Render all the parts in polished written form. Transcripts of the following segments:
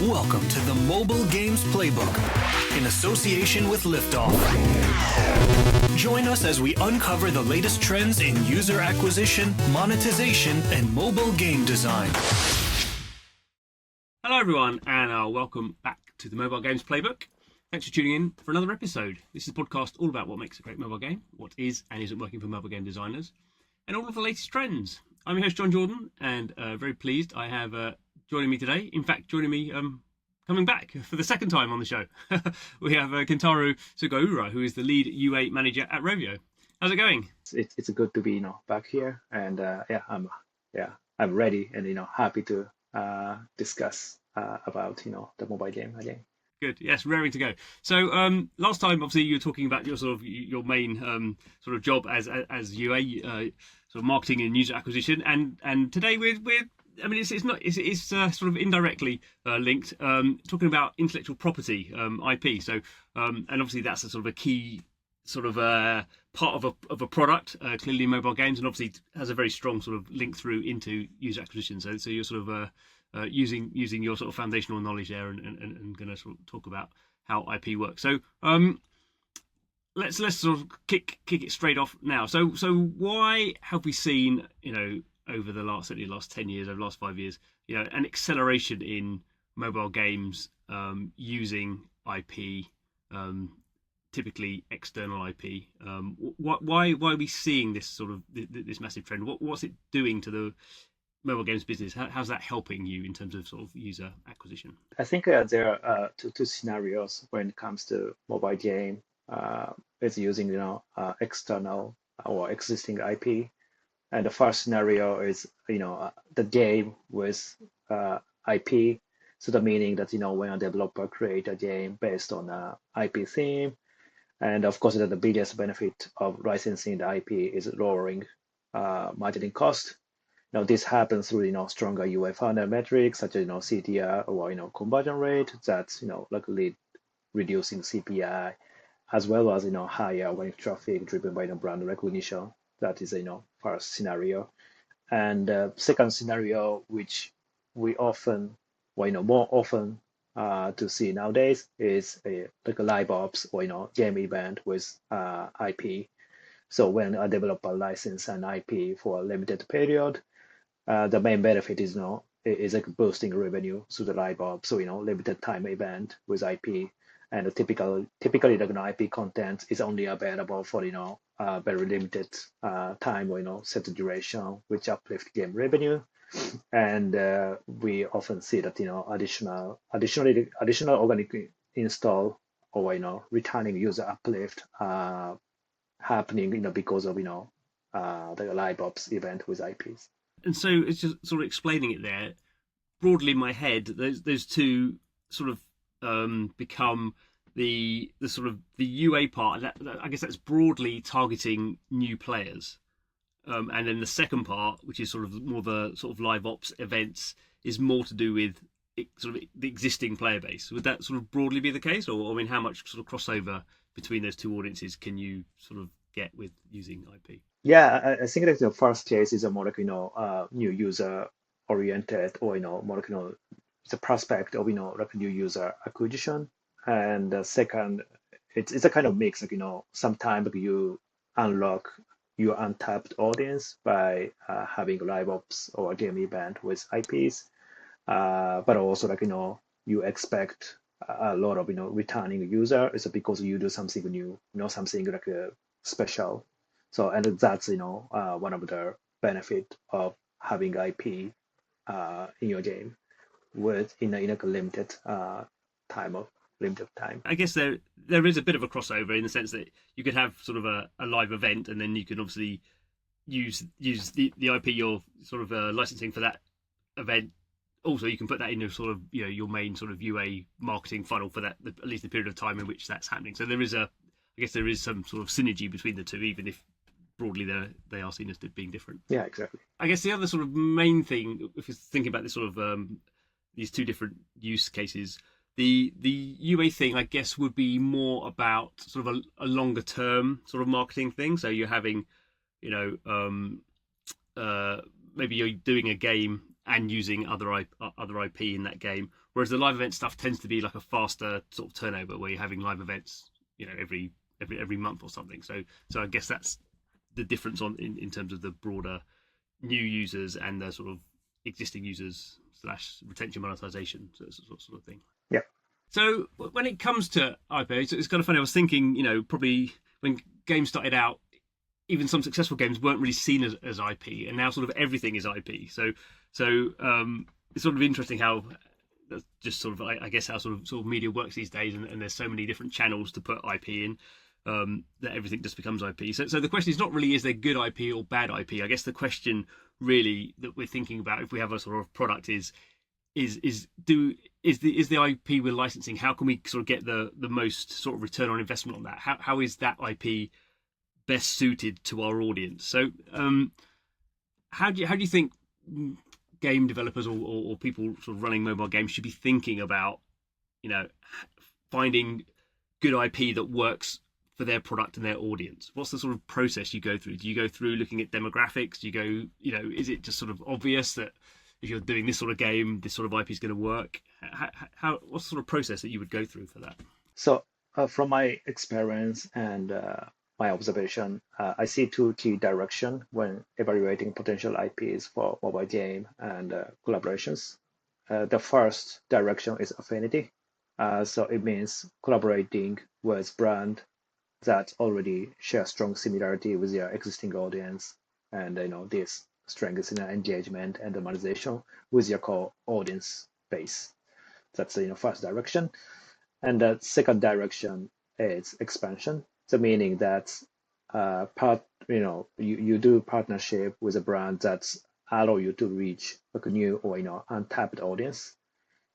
Welcome to the Mobile Games Playbook in association with Liftoff. Join us as we uncover the latest trends in user acquisition, monetization, and mobile game design. Hello everyone, and welcome back to the Mobile Games Playbook. Thanks for tuning in for another episode. This is a podcast all about what makes a great mobile game, what is and isn't working for mobile game designers, and all of the latest trends. I'm your host, John Jordan, and very pleased I have joining me today, in fact joining me coming back for the second time on the show, we have Kentaro Sugiura, who is the lead UA manager at Rovio. How's it going? It's good to be back here, and I'm ready and happy to discuss about the mobile game again. Good. Yes, raring to go. So last time, obviously, you were talking about your main sort of job as UA, sort of marketing and user acquisition, and today we're it's sort of indirectly linked, talking about intellectual property, IP. So and obviously that's a sort of a key sort of part of a product, clearly mobile games, and obviously has a very strong sort of link through into user acquisition. So you're sort of using your sort of foundational knowledge there, and going to sort of talk about how IP works. So let's sort of kick it straight off now. So why have we seen over the last 10 years, over the last 5 years, an acceleration in mobile games using IP, typically external IP? Why are we seeing this sort of this massive trend? What's it doing to the mobile games business? How's that helping you in terms of sort of user acquisition? I think there are two scenarios when it comes to mobile game. It's using external or existing IP. And the first scenario is, the game with IP. So the meaning that, when a developer create a game based on a IP theme, and of course, the biggest benefit of licensing the IP is lowering marketing cost. Now, this happens through, stronger UA funnel metrics such as, CTR or, conversion rate. That's, likely reducing CPI, as well as, higher organic traffic driven by the brand recognition. That is first scenario. And second scenario, which we often, more often to see nowadays, is like a live ops or game event with IP. So when a developer licenses an IP for a limited period, the main benefit is like boosting revenue through the live ops. So limited time event with IP. And typically the IP content is only available for very limited time or set duration, which uplift game revenue. And we often see that additional organic install or returning user uplift happening because of the live ops event with IPs. And so it's just sort of explaining it there broadly in my head. Those two sort of become the sort of the UA part. I guess that's broadly targeting new players, and then the second part, which is sort of more the sort of live ops events, is more to do with sort of the existing player base. Would that sort of broadly be the case, or how much sort of crossover between those two audiences can you sort of get with using IP? Yeah, I think that the first case is a more like new user oriented, or more like it's a prospect of like new user acquisition. And the second, it's a kind of mix, like sometimes you unlock your untapped audience by having live ops or a game event with IPs, but also like you expect a lot of returning user. It's because you do something new, something like special. So, and that's one of the benefit of having IP in your game with in a limited time. I guess there is a bit of a crossover in the sense that you could have sort of a live event, and then you can obviously use the IP you're sort of licensing for that event. Also, you can put that in your sort of your main sort of UA marketing funnel for that, at least the period of time in which that's happening. So there is some sort of synergy between the two, even if broadly they are seen as being different. Yeah, exactly. I guess the other sort of main thing, if you're thinking about this sort of these two different use cases, the UA thing, I guess, would be more about sort of a longer term sort of marketing thing. So you're having, maybe you're doing a game and using other IP in that game. Whereas the live event stuff tends to be like a faster sort of turnover, where you're having live events, every month or something. So I guess that's the difference in terms of the broader new users and the sort of existing users / retention monetization sort of thing. Yeah. So when it comes to IP, it's kind of funny. I was thinking, probably when games started out, even some successful games weren't really seen as IP, and now sort of everything is IP. So it's sort of interesting how that's just sort of, I guess, how sort of media works these days, and there's so many different channels to put IP in, that everything just becomes IP. So the question is not really, is there good IP or bad IP? I guess the question really that we're thinking about, if we have a sort of product, is the IP we're licensing, how can we sort of get the most sort of return on investment on that? How is that IP best suited to our audience? So how do you think game developers or people sort of running mobile games should be thinking about, finding good IP that works for their product and their audience? What's the sort of process you go through? Do you go through looking at demographics? Do you go, is it just sort of obvious that if you're doing this sort of game, this sort of IP is going to work? What's the sort of process that you would go through for that? So from my experience and my observation, I see two key directions when evaluating potential IPs for mobile game and collaborations. The first direction is affinity. So it means collaborating with brand that already share strong similarity with your existing audience, and this strengthens engagement and monetization with your core audience base. That's the first direction. And the second direction is expansion. So meaning that you do partnership with a brand that allow you to reach like a new or untapped audience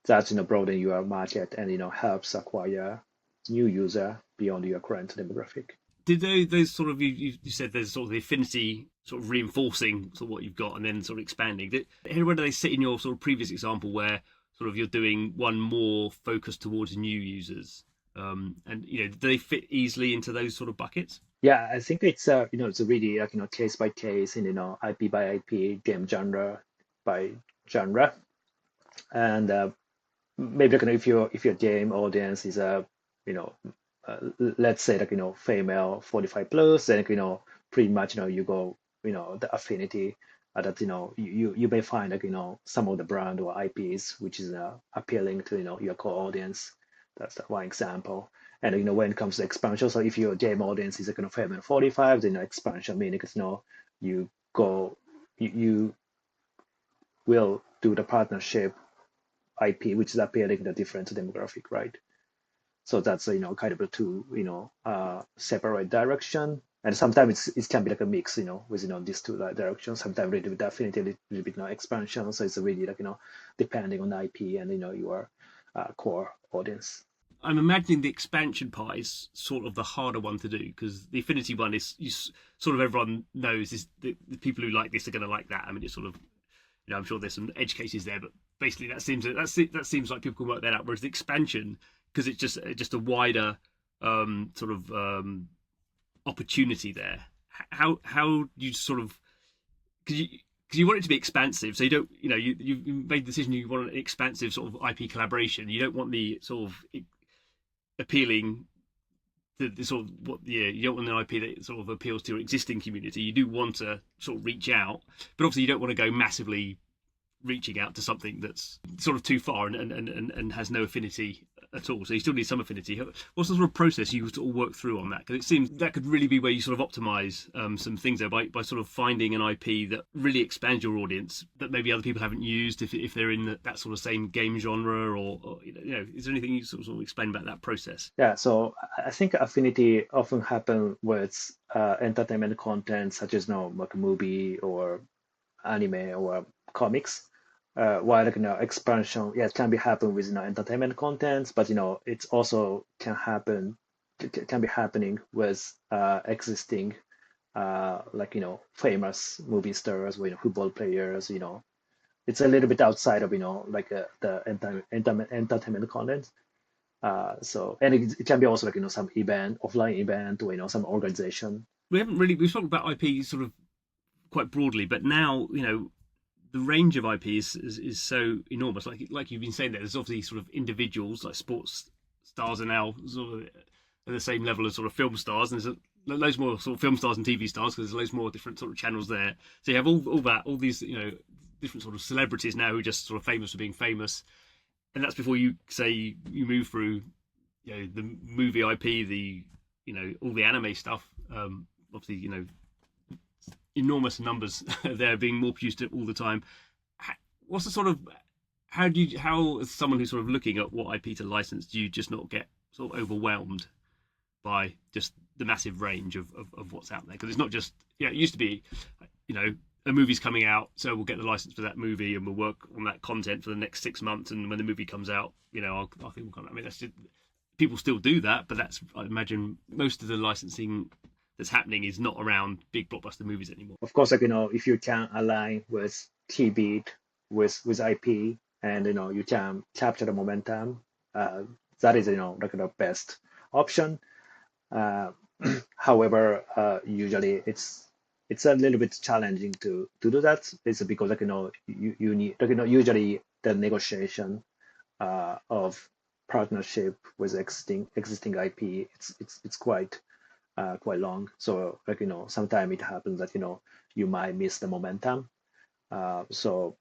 that broaden your market and helps acquire new user beyond your current demographic. Did those sort of, you said there's sort of the affinity sort of reinforcing sort of what you've got and then sort of expanding. Where do they sit in your sort of previous example where sort of you're doing one more focused towards new users? And do they fit easily into those sort of buckets? Yeah, I think it's it's a really case by case and IP by IP, game genre by genre, and maybe if your game audience is let's say female 45 plus, then pretty much you go the affinity that you may find some of the brand or IPs which is appealing to your core audience. That's the one example. And when it comes to expansion, so if your game audience is female 45, then expansion meaning you will do the partnership IP which is appealing to the different demographic, right? So that's kind of a two separate direction, and sometimes it can be like a mix with these two directions. Sometimes really with affinity, a little bit expansion. So it's really depending on the IP and your core audience. I'm imagining the expansion part is sort of the harder one to do, because the affinity one is sort of everyone knows is the people who like this are going to like that. I mean, it's sort of I'm sure there's some edge cases there, but basically that seems like people can work that out. Whereas the expansion, because it's just a wider sort of opportunity there. How you sort of, because you want it to be expansive, so you don't you've made the decision you want an expansive sort of IP collaboration. You don't want the sort of appealing to the sort of you don't want an IP that sort of appeals to your existing community. You do want to sort of reach out, but obviously you don't want to go massively reaching out to something that's sort of too far and has no affinity at all. So you still need some affinity. What's the sort of process you sort of work through on that? Because it seems that could really be where you sort of optimize some things there by sort of finding an IP that really expands your audience that maybe other people haven't used if they're in that sort of same game genre, or is there anything you sort of explain about that process? Yeah, so I think affinity often happen with entertainment content such as like a movie or anime or comics. While expansion, it can be happen with entertainment contents, but it also can be happening with existing famous movie stars or football players. It's a little bit outside of the entertainment content. So and it can be also some event, offline event, or some organization. We've talked about IP sort of quite broadly, but now the range of IP is so enormous. Like you've been saying, there's obviously sort of individuals, like sports stars are now sort of at the same level as sort of film stars, and there's loads more sort of film stars and TV stars because there's loads more different sort of channels there. So you have all these different sort of celebrities now who are just sort of famous for being famous, and that's before you say you move through the movie IP, the all the anime stuff. Obviously enormous numbers there being more produced all the time. What's the sort of how as someone who's sort of looking at what IP to license, do you just not get sort of overwhelmed by just the massive range of what's out there? Because it's not just it used to be a movie's coming out, so we'll get the license for that movie and we'll work on that content for the next 6 months, and when the movie comes out, I think we'll that's just, people still do that, but that's, I imagine, most of the licensing that's happening is not around big blockbuster movies anymore. Of course, if you can align with TV, with IP, and you can capture the momentum, that is the best option. However, usually it's a little bit challenging to do that. It's because you need usually the negotiation of partnership with existing IP. It's quite long. So sometimes it happens that you might miss the momentum. So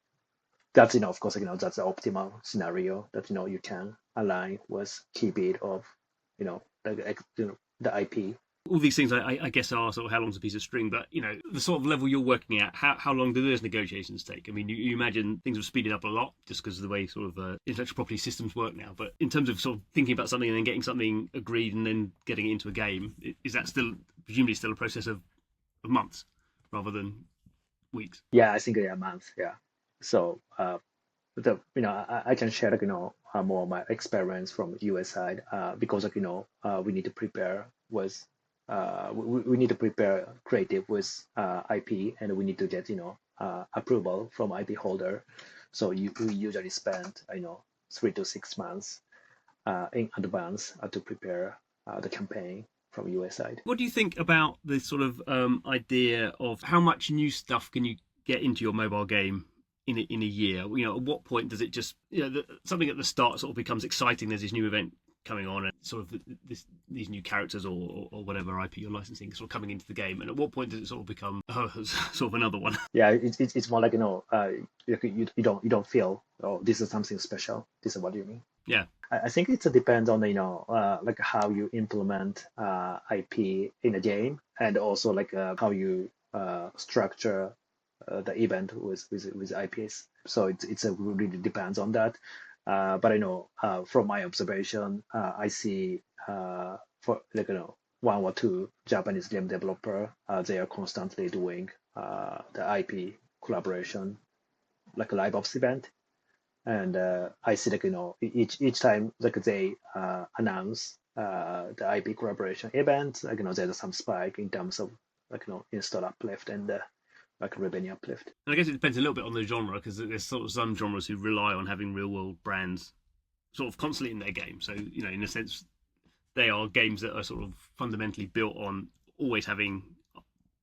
that's of course that's the optimal scenario that you can align with key bit of the IP. All these things, I guess, are sort of how long's a piece of string, but the sort of level you're working at, how long do those negotiations take? I mean, you imagine things have speeded up a lot just because of the way sort of intellectual property systems work now. But in terms of sort of thinking about something and then getting something agreed and then getting it into a game, is that presumably still a process of months rather than weeks? Yeah, I think a month. Yeah. So, I can share more of my experience from US side because we need to prepare with. We need to prepare creative with IP, and we need to get approval from IP holder. So we usually spend 3 to 6 months in advance to prepare the campaign from US side. What do you think about the sort of idea of how much new stuff can you get into your mobile game in a year? At what point does it just something at the start sort of becomes exciting? There's this new event coming on and sort of these new characters or whatever IP you're licensing sort of coming into the game, and at what point does it sort of become sort of another one? Yeah, it's more like you don't feel this is something special. This is what you mean. Yeah, I think it depends on like how you implement IP in a game, and also like how you structure the event with IPs. So it really depends on that. But I know from my observation, I see for one or two Japanese game developer, they are constantly doing the IP collaboration, like a live ops event, and I see each time they announce the IP collaboration event, there's some spike in terms of install uplift and like revenue uplift. And I guess it depends a little bit on the genre, because there's sort of some genres who rely on having real world brands sort of constantly in their game. So in a sense, they are games that are sort of fundamentally built on always having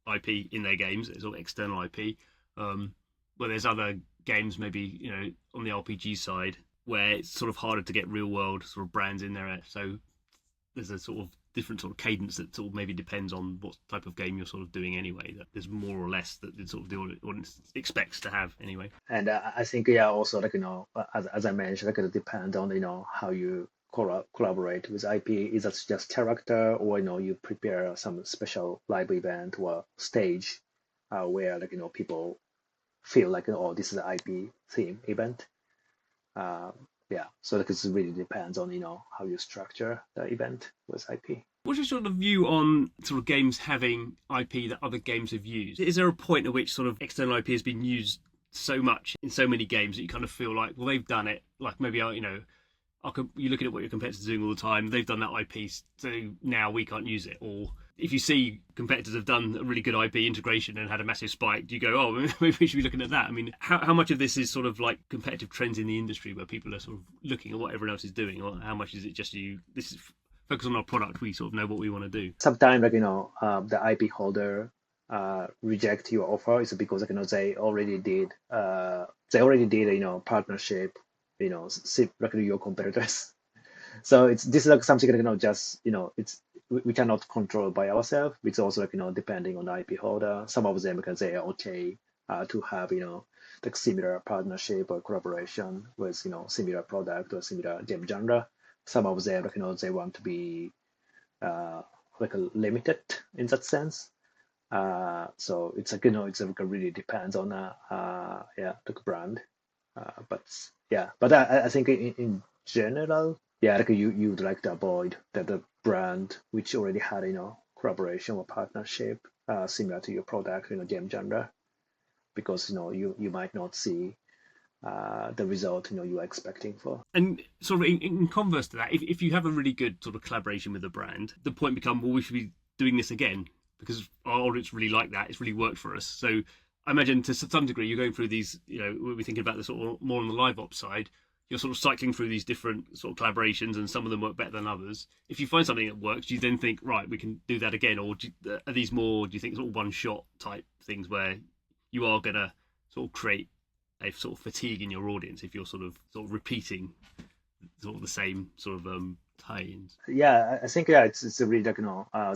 IP in their games, it's all external IP. Where there's other games, maybe on the RPG side, where it's sort of harder to get real world sort of brands in there. So there's a sort of different sort of cadence that sort of maybe depends on what type of game you're sort of doing anyway. That there's more or less that the sort of the audience expects to have anyway. And I think also as I mentioned, it depends on how you collaborate with IP. Is that just character, or you prepare some special live event or stage where people feel like this is an IP theme event. So it really depends on how you structure the event with IP. What's your sort of view on sort of games having IP that other games have used? Is there a point at which sort of external IP has been used so much in so many games that you kind of feel like, well, they've done it, like maybe you're looking at what your competitors are doing all the time, they've done that IP, so now we can't use it? Or if you see competitors have done a really good IP integration and had a massive spike, do you go, oh, maybe we should be looking at that? I mean, how much of this is sort of like competitive trends in the industry where people are sort of looking at what everyone else is doing, or how much is it just this is focus on our product, we sort of know what we want to do? Sometimes the IP holder reject your offer is because like, they already did partnership, like your competitors. So it's this is like something like just it's we cannot control by ourselves. It's also like depending on the IP holder. Some of them can say okay to have like similar partnership or collaboration with similar product or similar game genre. Some of them like they want to be uh, like limited in that sense. So it's like it's like really depends on yeah, the brand. But yeah, but I think in general, yeah, like you'd like to avoid that the brand which already had collaboration or partnership similar to your product game genre, because you might not see the result you are expecting for. And sort of in converse to that, if you have a really good sort of collaboration with a brand, the point becomes, well, we should be doing this again because our audience really like that. It's really worked for us. So I imagine to some degree you're going through these, we'll be thinking about this sort of more on the live ops side. You're sort of cycling through these different sort of collaborations, and some of them work better than others. If you find something that works, do you then think, right, we can do that again? Or are these more, do you think, sort of one shot type things where you are going to sort of create a sort of fatigue in your audience if you're sort of repeating sort of the same sort of tie-ins? Yeah, I think yeah, it's really like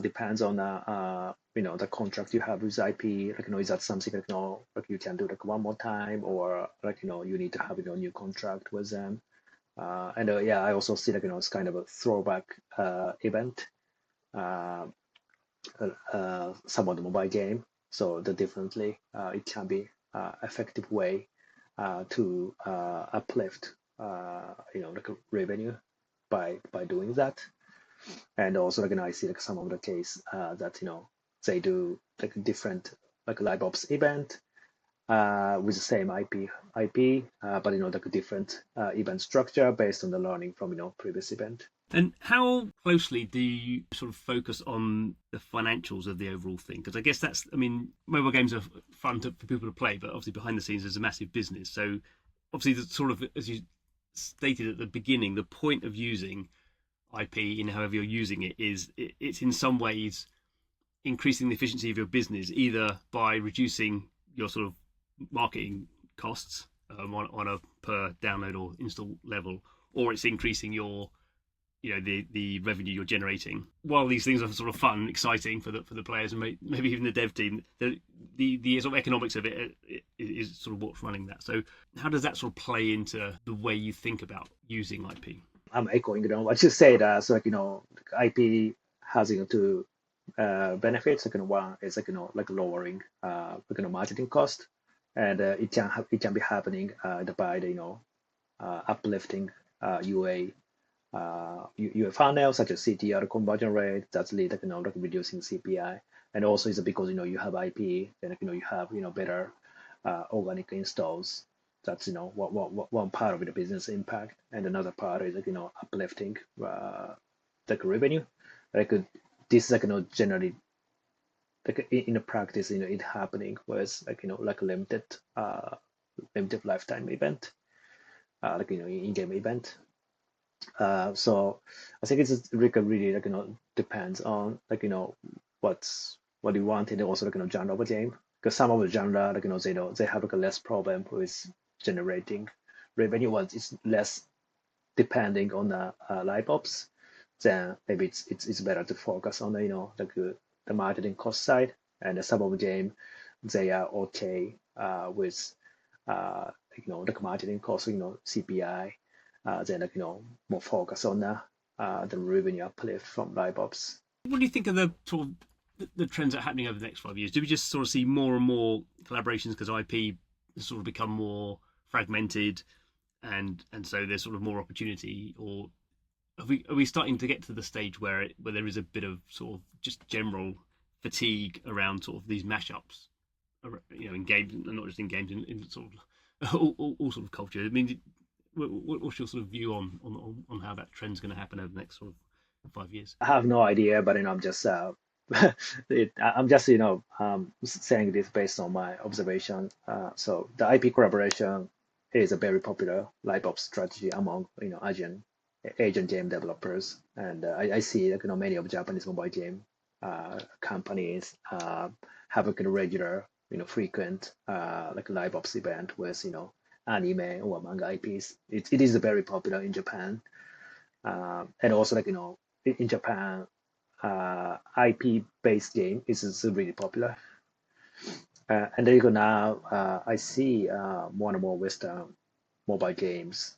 depends on the contract you have with IP. Like is that something like like you can do like one more time, or like you need to have new contract with them. And yeah, I also see like it's kind of a throwback event, uh, somewhat mobile game. So the differently it can be effective way to uplift like a revenue by doing that. And also like I see like some of the case that they do like different like live ops event with the same IP, but like a different event structure based on the learning from previous event. And how closely do you sort of focus on the financials of the overall thing? Because I guess that's, I mean, mobile games are fun for people to play, but obviously behind the scenes there's a massive business. So obviously, the sort of, as you stated at the beginning, the point of using IP in however you're using it is it's in some ways increasing the efficiency of your business, either by reducing your sort of marketing costs on a per download or install level, or it's increasing your the revenue you're generating. While these things are sort of fun, exciting for the players and maybe even the dev team, the sort of economics of it is sort of what's running that. So how does that sort of play into the way you think about using IP? I'm echoing what you said. So like IP has two benefits. Like one is like like lowering like marketing cost, and it can be happening by the uplifting UA UA funnel such as CTR conversion rate. That's lead like reducing CPI, and also it's because you have IP, then like, you have better organic installs. That's one part of the business impact, and another part is like uplifting like revenue. Like this is like generally like in the practice it happening with like like limited lifetime event, like in-game event. So I think it's really like depends on like what you want, and also like genre of a game, because some of the genre like they have like a less problem with generating revenue once it's less depending on the live ops. Then maybe it's better to focus on the like the marketing cost side, and some of the game they are okay with like marketing cost, CPI, then like more focus on the revenue uplift from live ops. What do you think of the sort of the trends that are happening over the next 5 years? Do we just sort of see more and more collaborations because IP has sort of become more fragmented, and so there's sort of more opportunity, or are we starting to get to the stage where there is a bit of sort of just general fatigue around sort of these mashups, in games, and not just in games, in sort of all sort of culture? I mean, what's your sort of view on how that trend's going to happen over the next sort of 5 years? I have no idea, but I'm just I'm just saying this based on my observation. So the IP collaboration is a very popular live ops strategy among Asian game developers, and I see like many of Japanese mobile game companies have a kind of regular, frequent like live ops event with anime or manga IPs. It is very popular in Japan, and also like in Japan, IP based game is really popular. And there you go now. I see more and more Western mobile games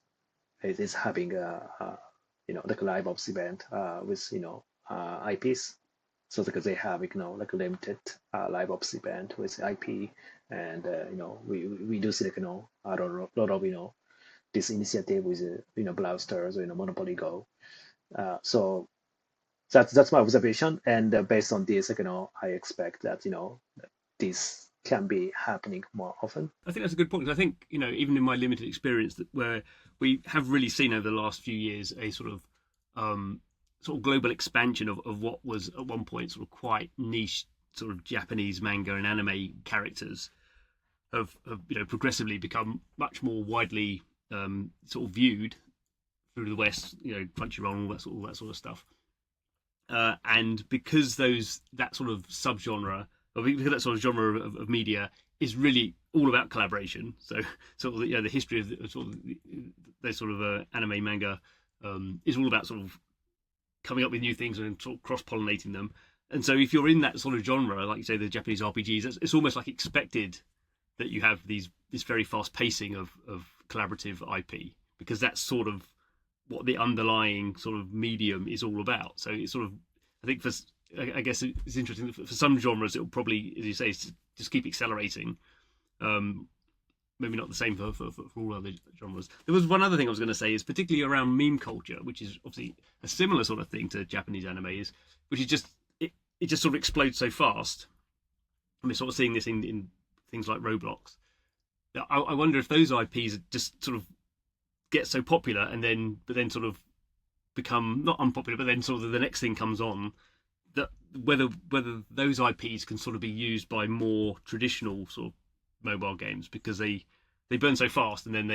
is having like a live ops event with IPs. So because they have like a limited live ops event with IP, and we do see like a lot of this initiative with Blasters or Monopoly Go. So that's my observation, and based on this, like, I expect that this can be happening more often. I think that's a good point. 'Cause I think, even in my limited experience, that where we have really seen over the last few years a sort of global expansion of what was at one point sort of quite niche sort of Japanese manga and anime characters have progressively become much more widely sort of viewed through the West, Crunchyroll, all that sort of stuff. And because that sort of subgenre, or because that sort of genre of media is really all about collaboration. So sort of the history of those sort of anime manga is all about sort of coming up with new things and sort of cross pollinating them. And so if you're in that sort of genre, like you say, the Japanese RPGs, it's almost like expected that you have this very fast pacing of collaborative IP, because that's sort of what the underlying sort of medium is all about. So it's sort of, I think I guess it's interesting that for some genres it'll probably, as you say, just keep accelerating. Maybe not the same for all other genres. There was one other thing I was going to say, is particularly around meme culture, which is obviously a similar sort of thing to Japanese anime, which is just it just sort of explodes so fast. And we're sort of seeing this in things like Roblox. I wonder if those IPs just sort of get so popular but then sort of become not unpopular, but then sort of the next thing comes on, that whether those IPs can sort of be used by more traditional sort of mobile games, because they burn so fast, and then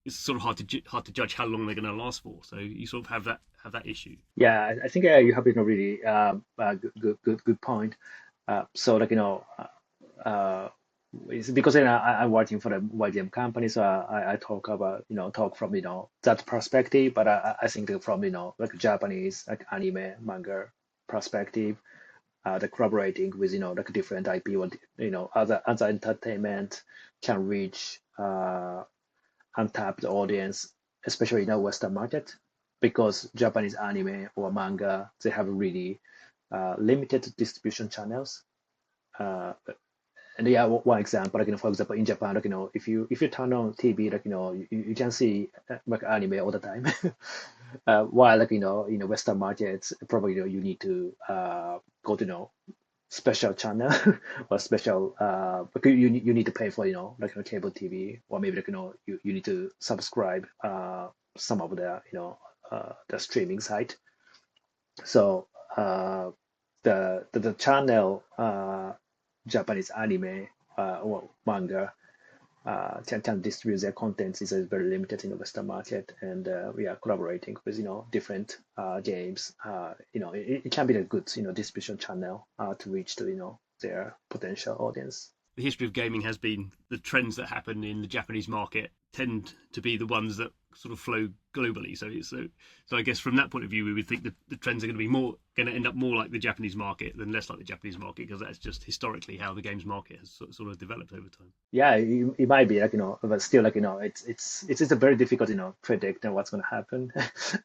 it's sort of hard to judge how long they're going to last for. So you sort of have that issue. Yeah, I think you have been a really good point. So like it's because I'm working for a mobile game company, so I talk about talk from that perspective. But I think from like Japanese like anime manga perspective, the collaborating with like different IP or other entertainment can reach untapped audience, especially in the Western market, because Japanese anime or manga, they have really limited distribution channels. Uh, and yeah, one example, like for example, in Japan, like if you turn on TV, like you can see like anime all the time. While like in the Western markets, probably you need to go to special channel or special because you need to pay for like cable TV, or maybe like you need to subscribe some of the streaming site. So the channel Japanese anime or manga can distribute their contents is very limited in the Western market, and we are collaborating with different games. It can be a good distribution channel to reach to their potential audience. The history of gaming has been the trends that happen in the Japanese market tend to be the ones that sort of flow globally. So I guess from that point of view, we would think that the trends are going to end up more like the Japanese market than less like the Japanese market, because that's just historically how the games market has sort of developed over time. Yeah, it might be like but still like it's a very difficult predict what's going to happen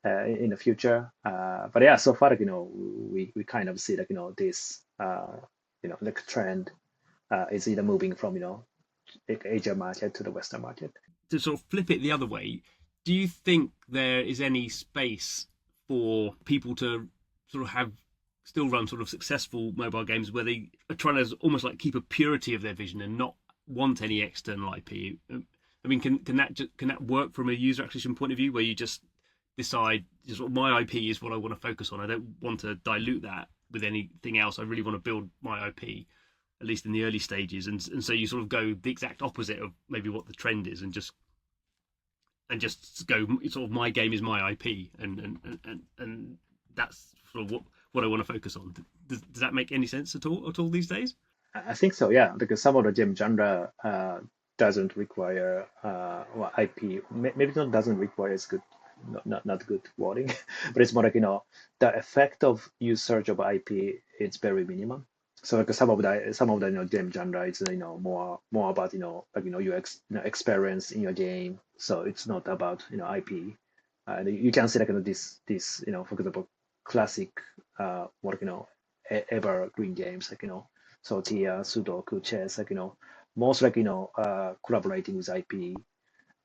in the future. But yeah, so far like we kind of see like this like trend is either moving from Asia market to the Western market. To sort of flip it the other way, do you think there is any space for people to sort of still run sort of successful mobile games where they are trying to almost like keep a purity of their vision and not want any external IP? I mean, can that work from a user acquisition point of view, where you just decide my IP is what I want to focus on, I don't want to dilute that with anything else, I really want to build my IP, at least in the early stages, and so you sort of go the exact opposite of maybe what the trend is, and just go sort of my game is my IP, and that's sort of what I want to focus on. does that make any sense at all these days? I think so, yeah, because some of the game genre doesn't require well, IP. Maybe not doesn't require is good, not good wording, but it's more like the effect of usage of IP is very minimum. So like some of the game genre is more about like your experience in your game. So it's not about IP. You can see like this for example classic what evergreen games like Sortia, Sudoku, chess, like most like collaborating with IP,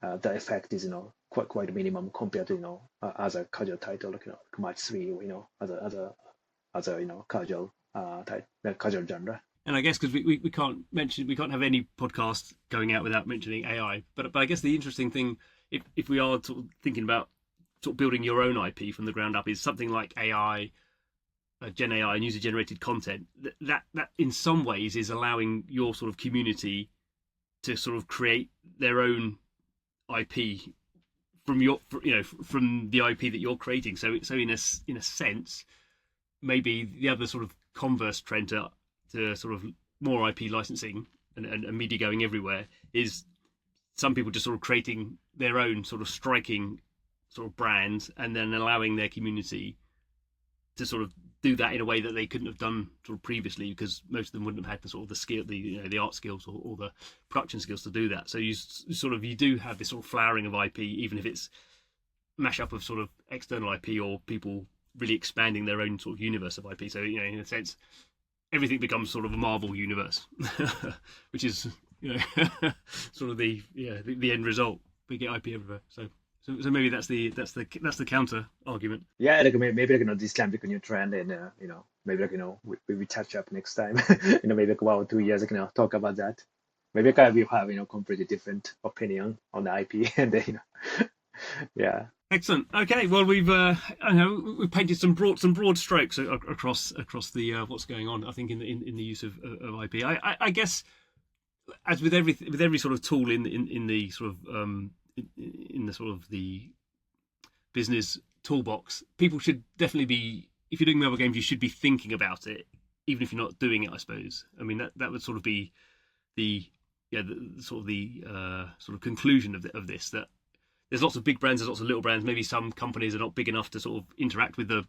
the effect is quite minimum compared to other casual title like like Match 3, other casual casual genre. And I guess because we can't have any podcast going out without mentioning AI. But I guess the interesting thing, if we are sort of thinking about sort of building your own IP from the ground up, is something like AI, Gen AI, and user generated content. That in some ways is allowing your sort of community to sort of create their own IP from from the IP that you're creating. So in a sense, maybe the other sort of converse trend to sort of more IP licensing and media going everywhere is some people just sort of creating their own sort of striking sort of brands and then allowing their community to sort of do that in a way that they couldn't have done sort of previously, because most of them wouldn't have had the sort of the skill, the art skills or the production skills to do that. So you do have this sort of flowering of IP, even if it's mashup of sort of external IP or people really expanding their own sort of universe of IP. So in a sense, everything becomes sort of a Marvel universe, which is sort of the end result. We get IP everywhere. So maybe that's the counter argument. Yeah, like maybe like this can be a new trend, and maybe like we touch up next time. Maybe like 1 or 2 years, talk about that. Maybe we have completely different opinion on the IP, and then yeah. Excellent. Okay, well we've painted some broad strokes across the what's going on. I think in the use of IP. I guess as with every sort of tool in the sort of in the sort of the business toolbox, people should definitely be, if you're doing mobile games, you should be thinking about it, even if you're not doing it, I suppose. I mean, that would sort of be the sort of conclusion of this, that there's lots of big brands, there's lots of little brands. Maybe some companies are not big enough to sort of interact with the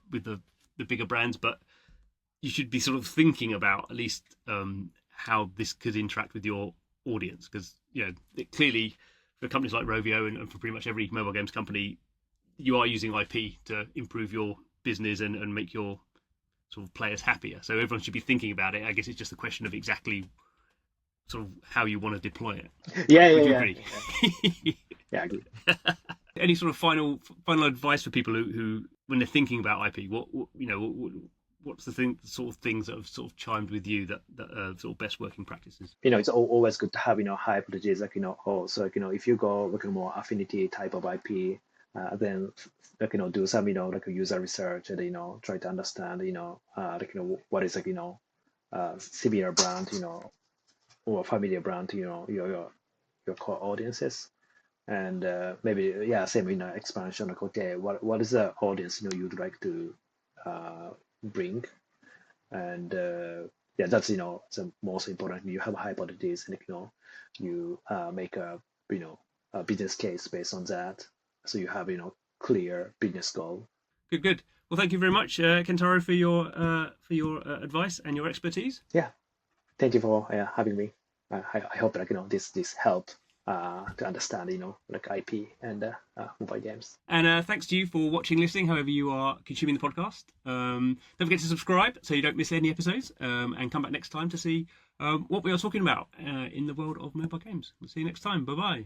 bigger brands, but you should be sort of thinking about at least how this could interact with your audience, because clearly for companies like Rovio and for pretty much every mobile games company, you are using IP to improve your business and make your sort of players happier. So everyone should be thinking about it. I guess it's just a question of exactly sort of how you want to deploy it. Yeah, Would you yeah, agree? yeah. I agree. Any sort of final advice for people who when they're thinking about IP? What's the sort of things that have sort of chimed with you that are sort of best working practices? It's always good to have hypotheses like also like if you go like a more affinity type of IP, then like do some like a user research and try to understand like what is like similar brand or familiar brand to your core audiences, and maybe same expansion like okay what is the audience you'd like to bring, and that's the most important. You have a hypothesis and you make a a business case based on that, so you have clear business goal. Good. Well, thank you very much, Kentaro, for your advice and your expertise. Yeah, thank you for having me. I hope like this helped to understand like IP and mobile games. And thanks to you for watching, listening, however you are consuming the podcast. Don't forget to subscribe so you don't miss any episodes, and come back next time to see what we are talking about in the world of mobile games. We'll see you next time. Bye bye.